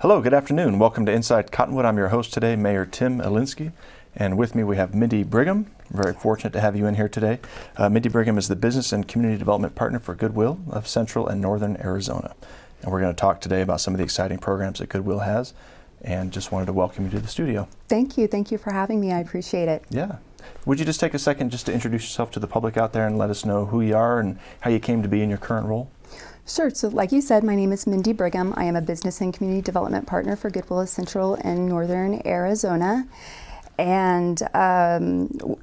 Hello, good afternoon. Welcome to Inside Cottonwood. I'm your host today, Mayor Tim Elinski, and with me we have Mindy Brigham. I'm very fortunate to have you in here today. Mindy Brigham is the Business and Community Development Partner for Goodwill of Central and Northern Arizona. And we're going to talk today about some of the exciting programs that Goodwill has, and just wanted to welcome you to the studio. Thank you. Thank you for having me. I appreciate it. Yeah. Would you just take a second just to introduce yourself to the public out there and let us know who you are and how you came to be in your current role? Sure. So like you said, my name is Mindy Brigham. I am a Business and Community Development Partner for Goodwill of Central and Northern Arizona. And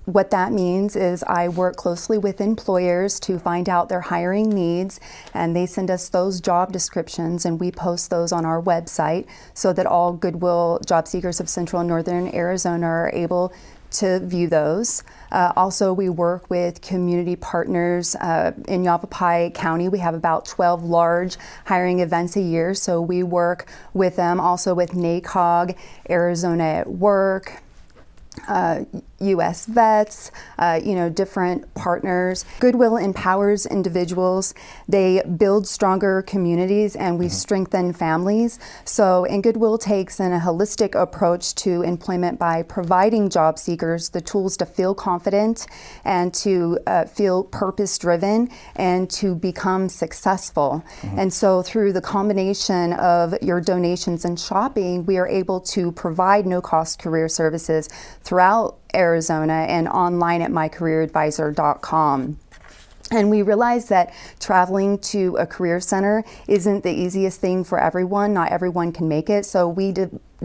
what that means is I work closely with employers to find out their hiring needs, and they send us those job descriptions and we post those on our website so that all Goodwill job seekers of Central and Northern Arizona are able to view those. Also, we work with community partners in Yavapai County. We have about 12 large hiring events a year, so we work with them. Also with NACOG, Arizona at Work, U.S. Vets, different partners. Goodwill empowers individuals. They build stronger communities, and we strengthen families. And Goodwill takes a holistic approach to employment by providing job seekers the tools to feel confident and to feel purpose-driven and to become successful. And so through the combination of your donations and shopping, we are able to provide no-cost career services throughout Arizona and online at mycareeradvisor.com. And we realize that traveling to a career center isn't the easiest thing for everyone. Not everyone can make it. So we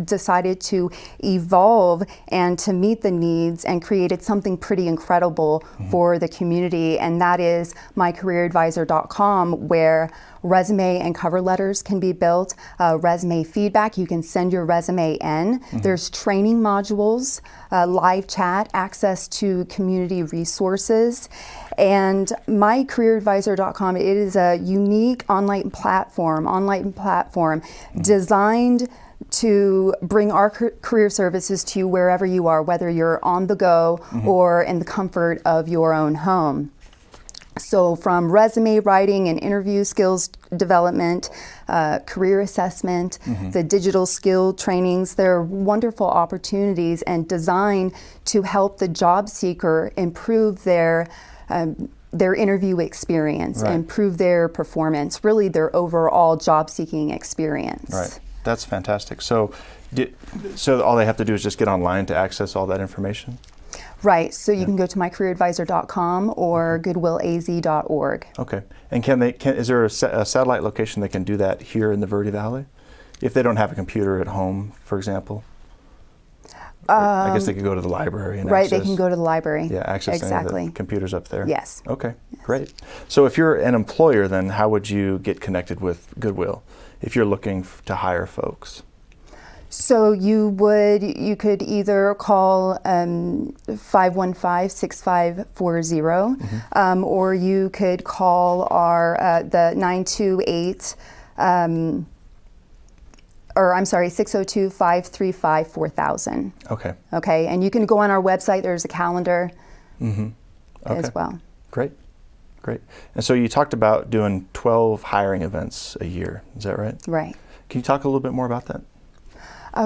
decided to evolve and to meet the needs and created something pretty incredible for the community. And that is mycareeradvisor.com, where resume and cover letters can be built, resume feedback. You can send your resume in. There's training modules, live chat, access to community resources. And mycareeradvisor.com, it is a unique online platform designed to bring our career services to you wherever you are, whether you're on the go or in the comfort of your own home. So from resume writing and interview skills development, career assessment, the digital skill trainings, they're wonderful opportunities and designed to help the job seeker improve their interview experience, improve their performance, really their overall job seeking experience. Right. That's fantastic. So all they have to do is just get online to access all that information? Right. So you can go to mycareeradvisor.com or goodwillaz.org. Okay. And is there a satellite location that can do that here in the Verde Valley? If they don't have a computer at home, for example? I guess they could go to the library and access. They can go to the library. Yeah, access the computers up there. Yes. Okay, yes. Great. So if you're an employer, then how would you get connected with Goodwill if you're looking to hire folks? So you could either call 515-6540, or you could call the 928 602-535-4000. Okay. Okay, and you can go on our website. There's a calendar as well. Great. And so you talked about doing 12 hiring events a year. Is that right? Right. Can you talk a little bit more about that?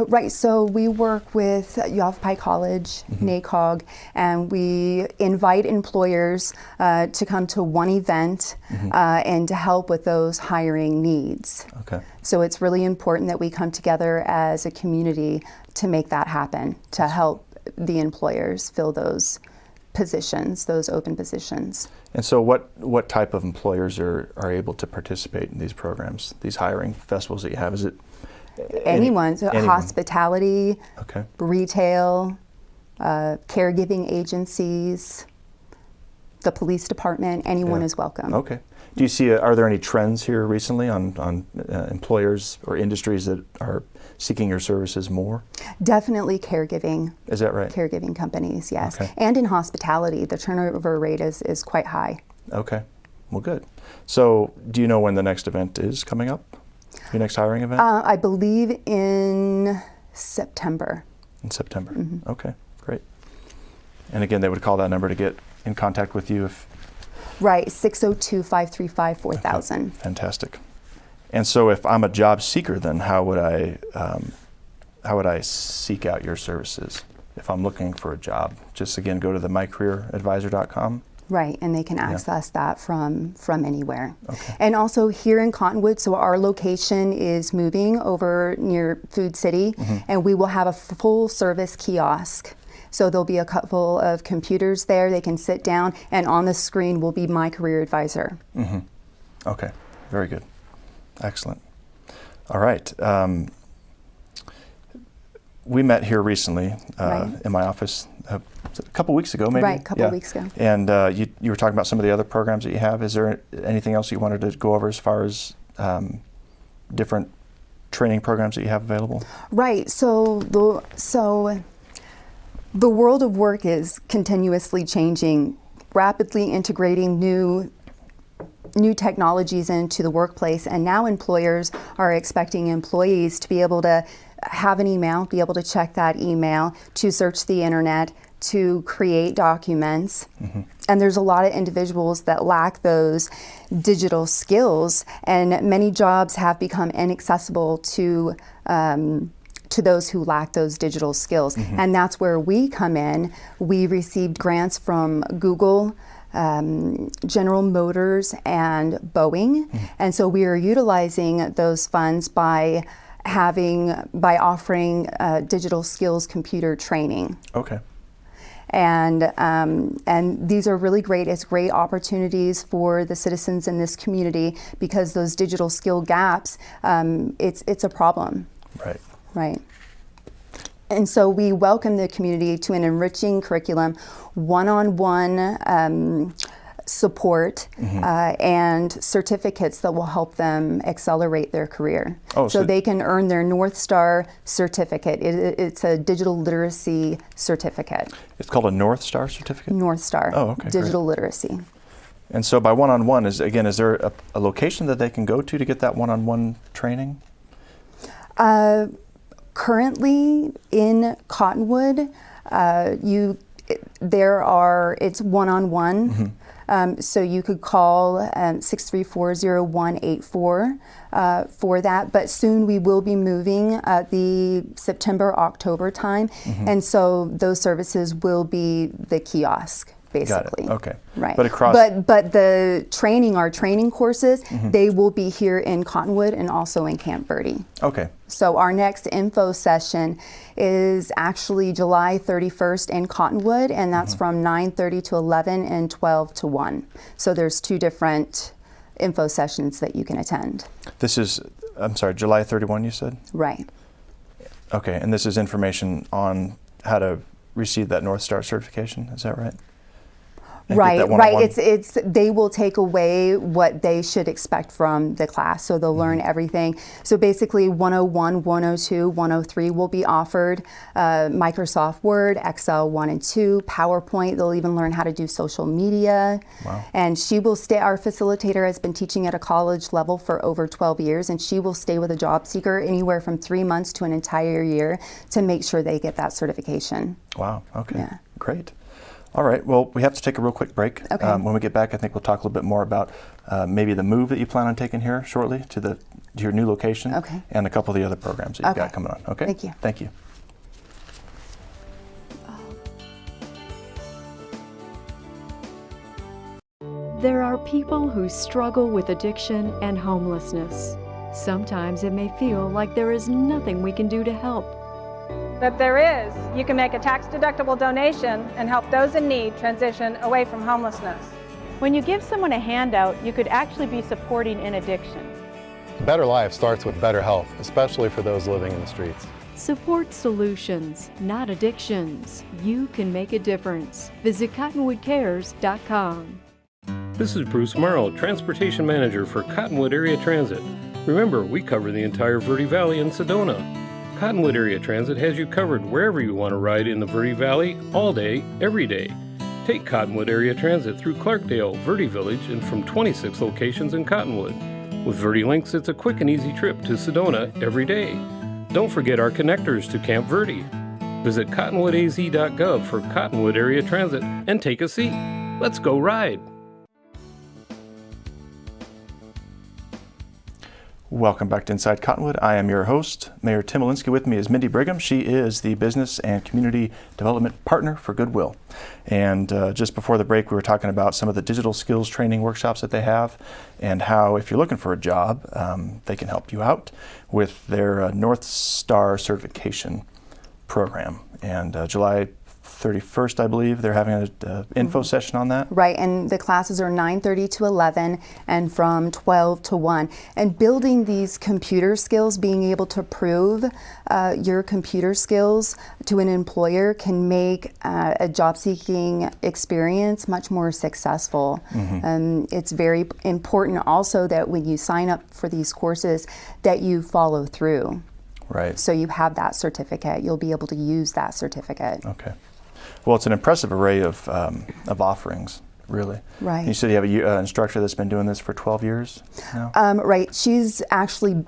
Right, so we work with Yavapai College, NACOG, and we invite employers to come to one event and to help with those hiring needs. Okay. So it's really important that we come together as a community to make that happen, to help the employers fill those positions, those open positions. And so what type of employers are able to participate in these programs, these hiring festivals that you have? Is it anyone? Hospitality, retail, caregiving agencies, the police department, anyone is welcome. Okay. Do you see, are there any trends here recently on employers or industries that are seeking your services more? Definitely caregiving. Is that right? Caregiving companies, yes. Okay. And in hospitality, the turnover rate is quite high. Okay. Well, good. So do you know when the next event is coming up? Your next hiring event? I believe in September. In September. Okay, great. And again, they would call that number to get in contact with you if... Right, 602-535-4000. Okay. Fantastic. And so if I'm a job seeker, then how would I seek out your services if I'm looking for a job? Just again, go to the mycareeradvisor.com. Right, and they can access that from anywhere. Okay. And also here in Cottonwood, so our location is moving over near Food City, and we will have a full service kiosk. So there'll be a couple of computers there. They can sit down, and on the screen will be My Career Advisor. Okay, very good. Excellent. All right. We met here recently in my office a couple weeks ago, maybe? Right, a couple weeks ago. And you were talking about some of the other programs that you have. Is there anything else you wanted to go over as far as different training programs that you have available? Right. So the world of work is continuously changing, rapidly integrating new technologies into the workplace, and now employers are expecting employees to be able to have an email, be able to check that email, to search the internet, to create documents. And there's a lot of individuals that lack those digital skills, and many jobs have become inaccessible to those who lack those digital skills. And that's where we come in. We received grants from Google, General Motors, and Boeing. And so we are utilizing those funds by offering digital skills computer training. Okay. And these are really great. It's great opportunities for the citizens in this community, because those digital skill gaps, it's a problem. Right. Right. And so we welcome the community to an enriching curriculum, one-on-one support, and certificates that will help them accelerate their career. So they can earn their North Star certificate. It's a digital literacy certificate. It's called a North Star certificate? North Star. Oh, okay. Digital literacy. And so by one-on-one, is there a location that they can go to get that one-on-one training? Currently in Cottonwood, it's one-on-one. So you could call 634-0184 for that. But soon we will be moving the September-October time, and so those services will be the kiosk, basically. Got it. Okay. Right. But across. But the training, our training courses, they will be here in Cottonwood and also in Camp Verde. Okay. So our next info session is actually July 31st in Cottonwood, and that's from 9:30 to 11 and 12 to 1. So there's two different info sessions that you can attend. This is, I'm sorry, July 31 you said? Right. Okay, and this is information on how to receive that North Star certification, is that right? Right. It's they will take away what they should expect from the class, so they'll learn everything. So basically 101, 102, 103 will be offered, Microsoft Word, Excel 1 and 2, PowerPoint. They'll even learn how to do social media. Wow. And she will stay, our facilitator has been teaching at a college level for over 12 years, and she will stay with a job seeker anywhere from 3 months to an entire year to make sure they get that certification. Wow, okay, Yeah. Great. All right, well, we have to take a real quick break. Okay. When we get back, I think we'll talk a little bit more about maybe the move that you plan on taking here shortly to your new location, and a couple of the other programs that you've got coming on. Okay? Thank you. Thank you. There are people who struggle with addiction and homelessness. Sometimes it may feel like there is nothing we can do to help. But there is. You can make a tax-deductible donation and help those in need transition away from homelessness. When you give someone a handout, you could actually be supporting an addiction. A better life starts with better health, especially for those living in the streets. Support solutions, not addictions. You can make a difference. Visit cottonwoodcares.com. This is Bruce Morrow, Transportation Manager for Cottonwood Area Transit. Remember, we cover the entire Verde Valley and Sedona. Cottonwood Area Transit has you covered wherever you want to ride in the Verde Valley, all day, every day. Take Cottonwood Area Transit through Clarkdale, Verde Village, and from 26 locations in Cottonwood. With Verde Links, it's a quick and easy trip to Sedona every day. Don't forget our connectors to Camp Verde. Visit cottonwoodaz.gov for Cottonwood Area Transit and take a seat. Let's go ride. Welcome back to Inside Cottonwood. I am your host, Mayor Tim Elinski. With me is Mindy Brigham. She is the Business and Community Development Partner for Goodwill. And just before the break, we were talking about some of the digital skills training workshops that they have and how, if you're looking for a job, they can help you out with their North Star certification program. And July 31st, I believe, they're having an info session on that. Right, and the classes are 9:30 to 11 and from 12 to 1. And building these computer skills, being able to prove your computer skills to an employer can make a job-seeking experience much more successful. It's very important also that when you sign up for these courses that you follow through. Right. So you have that certificate. You'll be able to use that certificate. Okay. Well, it's an impressive array of offerings, really. Right. You said you have an instructor that's been doing this for 12 years now? Right. She's actually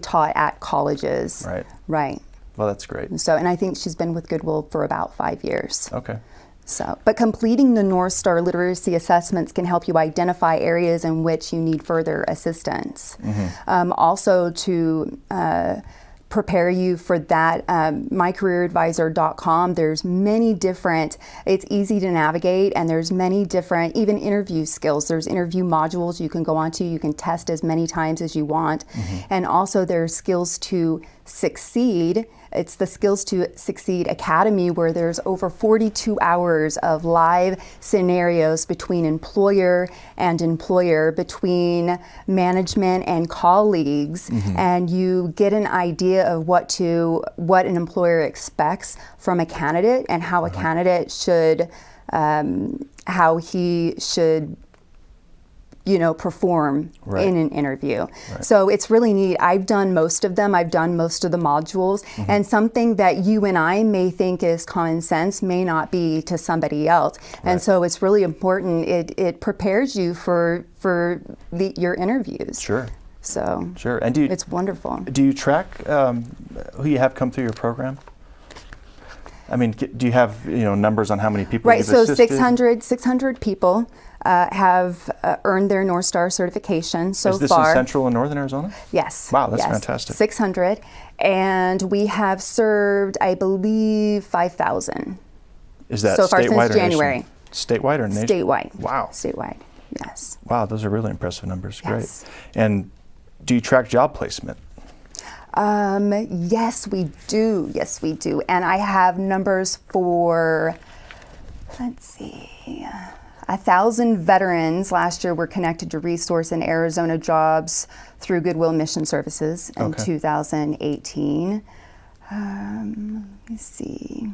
taught at colleges. Right. Right. Well, that's great. So, and I think she's been with Goodwill for about 5 years. Okay. So, but completing the North Star literacy assessments can help you identify areas in which you need further assistance. Also to prepare you for that, mycareeradvisor.com, there's many different, it's easy to navigate, and there's many different, even interview skills. There's interview modules you can go onto, you can test as many times as you want. And also there's Skills to Succeed. It's the Skills to Succeed Academy, where there's over 42 hours of live scenarios between employer and employer, between management and colleagues, and you get an idea of what an employer expects from a candidate and how a candidate should, how he should perform in an interview. So it's really neat. I've done most of them. I've done most of the modules, and something that you and I may think is common sense may not be to somebody else. And so it's really important. It prepares you for your interviews. Sure. So Sure. And it's wonderful. Do you track who you have come through your program? I mean, do you have numbers on how many people you've so assisted? 600 people have earned their North Star certification so far. Is this in Central and Northern Arizona? Yes. Wow, that's fantastic. 600, and we have served, I believe, 5,000. Is that so far statewide since or January? Nation? Statewide or nation? Statewide. Wow. Statewide. Yes. Wow, those are really impressive numbers. Yes. Great. And do you track job placement? Yes, we do. Yes, we do. And I have numbers for, let's see, 1,000 veterans last year were connected to Resource in Arizona Jobs through Goodwill Mission Services in 2018. Let me see.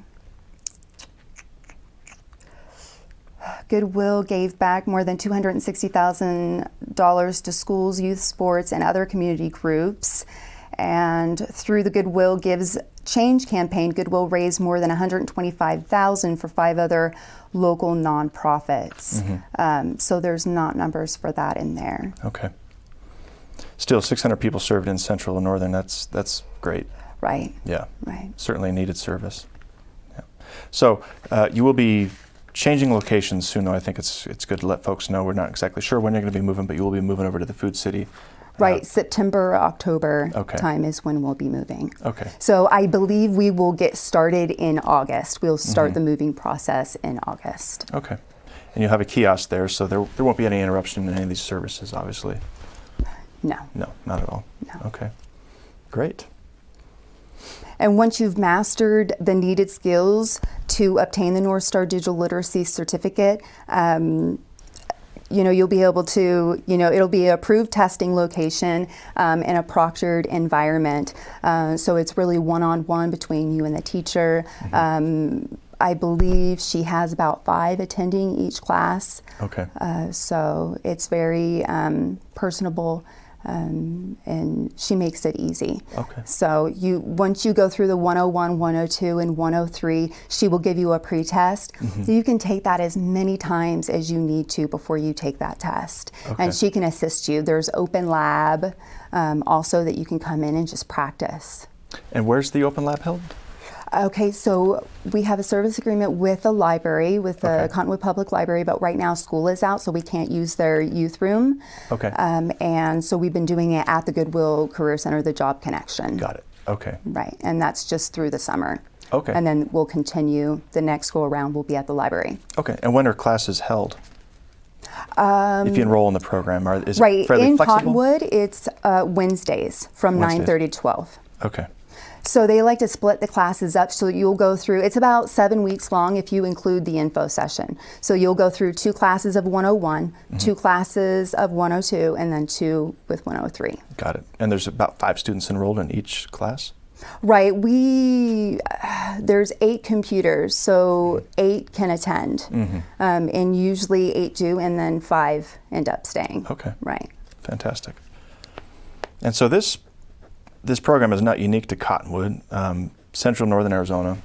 Goodwill gave back more than $260,000 to schools, youth sports, and other community groups. And through the Goodwill Gives Change campaign, Goodwill raised more than $125,000 for 5 other local nonprofits. So there's not numbers for that in there. Okay. Still, 600 people served in Central and Northern. That's great. Right. Yeah. Right. Certainly needed service. Yeah. So you will be changing locations soon, though. I think it's good to let folks know. We're not exactly sure when you're going to be moving, but you will be moving over to the Food City. Right, September, October time is when we'll be moving. Okay. So I believe we will get started in August. We'll start the moving process in August. Okay. And you'll have a kiosk there, so there won't be any interruption in any of these services, obviously. No. No, not at all. No. Okay. Great. And once you've mastered the needed skills to obtain the North Star Digital Literacy Certificate, you'll be able to, it'll be an approved testing location in a proctored environment. So it's really one-on-one between you and the teacher. I believe she has about 5 attending each class. Okay. So it's very personable. And she makes it easy. Okay. So once you go through the 101, 102, and 103, she will give you a pre-test. You can take that as many times as you need to before you take that test. Okay. And she can assist you. There's open lab also that you can come in and just practice. And where's the open lab held? Okay, so we have a service agreement with the library, with the Okay. Cottonwood Public Library, but right now school is out, so we can't use their youth room. Okay. And so we've been doing it at the Goodwill Career Center, the Job Connection. Got it. Okay. Right, and that's just through the summer. Okay. And then we'll continue, the next go around will be at the library. Okay. And when are classes held? If you enroll in the program, is Right, it fairly in flexible? Cottonwood, it's Wednesdays from Wednesdays. 9:30 to 12. Okay. So they like to split the classes up, so you'll go through, it's about 7 weeks long if you include the info session. So you'll go through 2 classes of 101, 2 classes of 102, and then 2 with 103. Got it. And there's about 5 students enrolled in each class? Right, there's 8 computers, so 8 can attend. And usually 8 do, and then 5 end up staying. Okay. Right. Fantastic. And so this program is not unique to Cottonwood, Central Northern Arizona.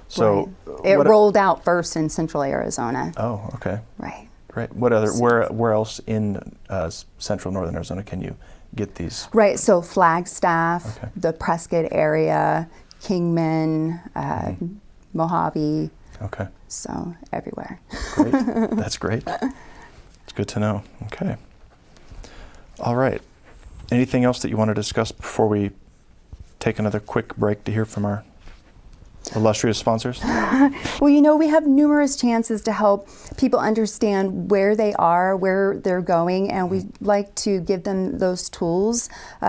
So Right. It rolled out first in Central Arizona. Oh, okay. Right. Great. What other? Where else in Central Northern Arizona can you get these? Right, so Flagstaff, Okay. the Prescott area, Kingman, Mojave, Okay. so everywhere. Great. That's great. It's good to know. Okay. All right. Anything else that you want to discuss before we take another quick break to hear from our illustrious sponsors? Well, we have numerous chances to help people understand where they are, where they're going, and we like to give them those tools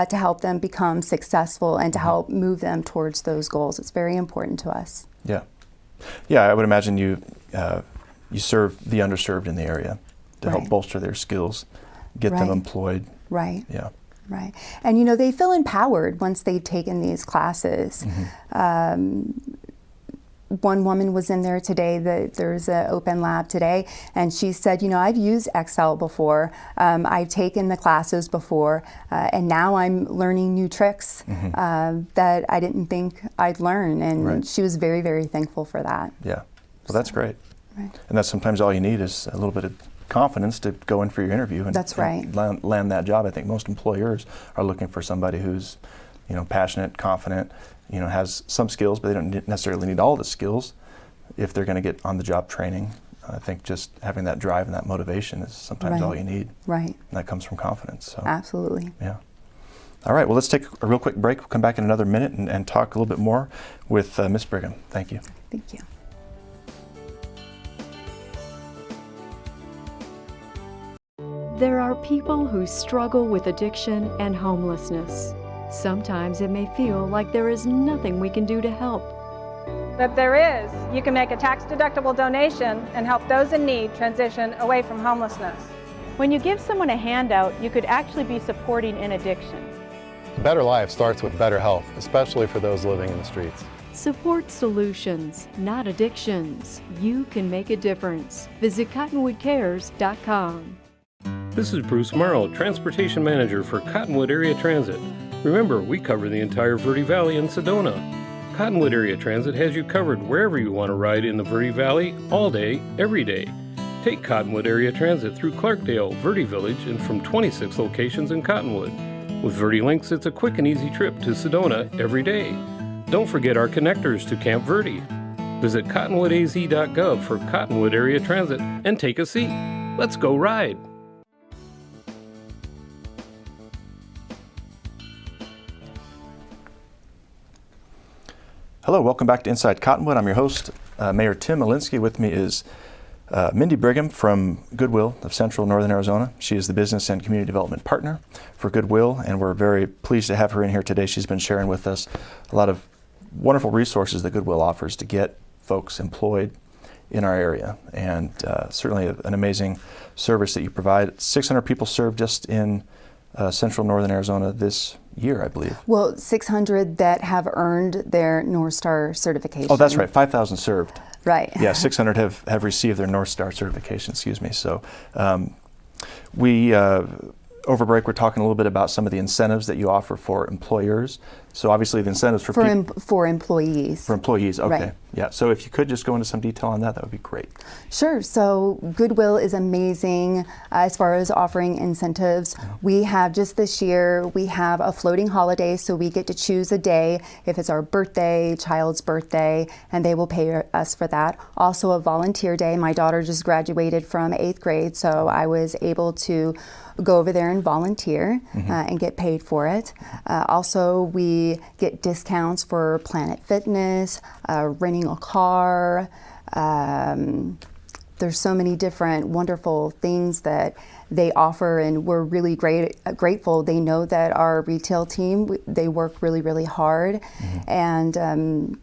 to help them become successful and to help move them towards those goals. It's very important to us. Yeah. Yeah, I would imagine you serve the underserved in the area to help Right. bolster their skills, get them Right. employed. Right. Yeah. Right. And they feel empowered once they've taken these classes. One woman was in there today, there's an open lab today, and she said, I've used Excel before, I've taken the classes before, and now I'm learning new tricks that I didn't think I'd learn. And Right. she was very, very thankful for that. Yeah. Well, that's great. Right. And that's sometimes all you need is a little bit of confidence to go in for your interview and, That's and land that job. I think most employers are looking for somebody who's, passionate, confident, has some skills, but they don't necessarily need all the skills if they're going to get on-the-job training. I think just having that drive and that motivation is sometimes Right. all you need. Right. And that comes from confidence. So, Absolutely. yeah. All right, well, let's take a real quick break. We'll come back in another minute and talk a little bit more with Miss Brigham. Thank you. Thank you. There are people who struggle with addiction and homelessness. Sometimes it may feel like there is nothing we can do to help. But there is. You can make a tax-deductible donation and help those in need transition away from homelessness. When you give someone a handout, you could actually be supporting an addiction. A better life starts with better health, especially for those living in the streets. Support solutions, not addictions. You can make a difference. Visit cottonwoodcares.com. This is Bruce Morrow, Transportation Manager for Cottonwood Area Transit. Remember, we cover the entire Verde Valley and Sedona. Cottonwood Area Transit has you covered wherever you want to ride in the Verde Valley, all day, every day. Take Cottonwood Area Transit through Clarkdale, Verde Village, and from 26 locations in Cottonwood. With Verde Links, it's a quick and easy trip to Sedona every day. Don't forget our connectors to Camp Verde. Visit cottonwoodaz.gov for Cottonwood Area Transit and take a seat. Let's go ride. Hello, welcome back to Inside Cottonwood. I'm your host, Mayor Tim Elinski. With me is Mindy Brigham from Goodwill of Central Northern Arizona. She is the Business and Community Development Partner for Goodwill, and we're very pleased to have her in here today. She's been sharing with us a lot of wonderful resources that Goodwill offers to get folks employed in our area, and certainly an amazing service that you provide. 600 people served just in Central Northern Arizona this year, I believe. Well, 600 that have earned their North Star certification. Oh, that's right, 5,000 served. Right. Yeah, 600 have received their North Star certification, excuse me. So over break, we're talking a little bit about some of the incentives that you offer for employers. So obviously the incentives for For employees. for employees, okay. Right. Yeah, so if you could just go into some detail on that, that would be great. Sure. So Goodwill is amazing as far as offering incentives. We have just this year, we have a floating holiday, so we get to choose a day if it's our birthday, child's birthday, and they will pay us for that. Also a volunteer day. My daughter just graduated from 8th grade, so I was able to go over there and volunteer and get paid for it. Also, we get discounts for Planet Fitness, renting a car. There's so many different wonderful things that they offer, and we're really grateful. They know that our retail team, they work really, really hard, and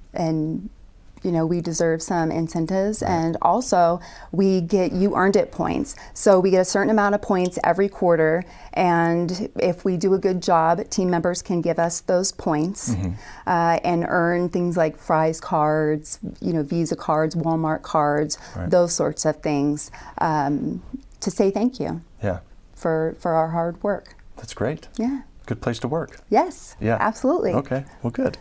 you know, we deserve some incentives. And also we get you earned it points. So we get a certain amount of points every quarter, and if we do a good job, team members can give us those points and earn things like Fry's cards, you know, Visa cards, Walmart cards, those sorts of things, to say thank you for our hard work. That's great. Yeah. Good place to work. Yes. Yeah. Absolutely. Okay. Well, good.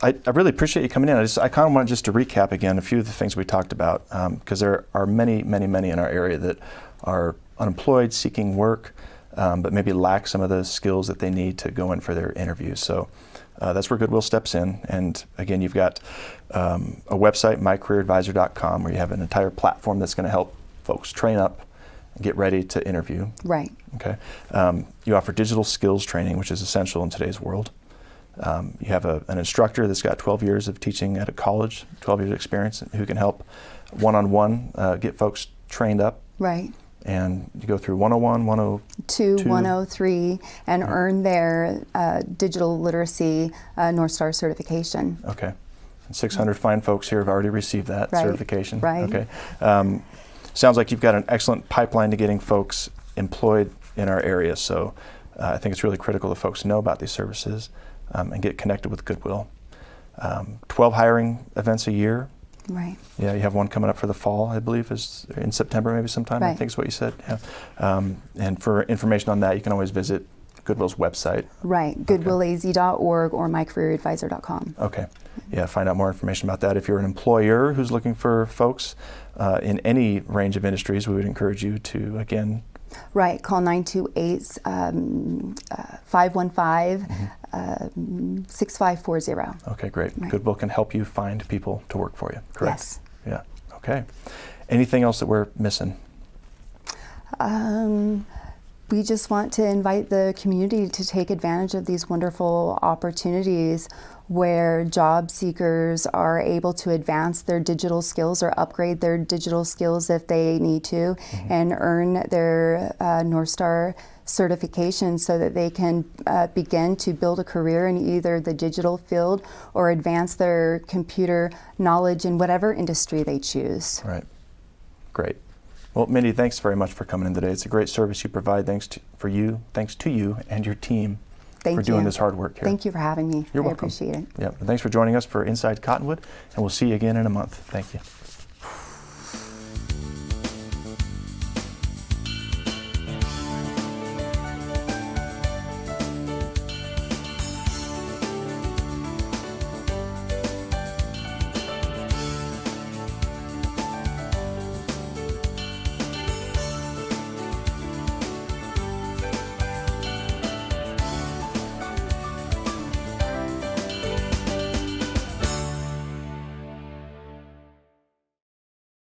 I really appreciate you coming in. I kind of want just to recap again a few of the things we talked about, because there are many in our area that are unemployed, seeking work, but maybe lack some of the skills that they need to go in for their interviews. So that's where Goodwill steps in. And again, you've got a website, mycareeradvisor.com, where you have an entire platform that's going to help folks train up and get ready to interview. Right. Okay. You offer digital skills training, which is essential in today's world. You have an instructor that's got 12 years of teaching at a college, 12 years of experience, who can help one-on-one get folks trained up. Right. And you go through 101, 102, 103, and earn their digital literacy North Star certification. Okay. And 600 fine folks here have already received that certification. Right. Okay. Sounds like you've got an excellent pipeline to getting folks employed in our area. So I think it's really critical that folks know about these services. And get connected with Goodwill. 12 hiring events a year. Right. Yeah, you have one coming up for the fall, I believe, is in September maybe sometime, I think is what you said. Yeah. And for information on that, you can always visit Goodwill's website. Right, goodwillaz.org or mycareeradvisor.com. Okay. Yeah, find out more information about that. If you're an employer who's looking for folks in any range of industries, we would encourage you to, again, right, call 928-515-6540. Okay, great. Right. Goodwill can help you find people to work for you, correct? Yes. Yeah, okay. Anything else that we're missing? We just want to invite the community to take advantage of these wonderful opportunities where job seekers are able to advance their digital skills or upgrade their digital skills if they need to, and earn their North Star certification so that they can begin to build a career in either the digital field or advance their computer knowledge in whatever industry they choose. Right. Great. Well, Mindy, thanks very much for coming in today. It's a great service you provide. Thanks to you and your team for doing this hard work here. Thank you for having me. You're welcome. I appreciate it. Yep. And thanks for joining us for Inside Cottonwood, and we'll see you again in a month. Thank you.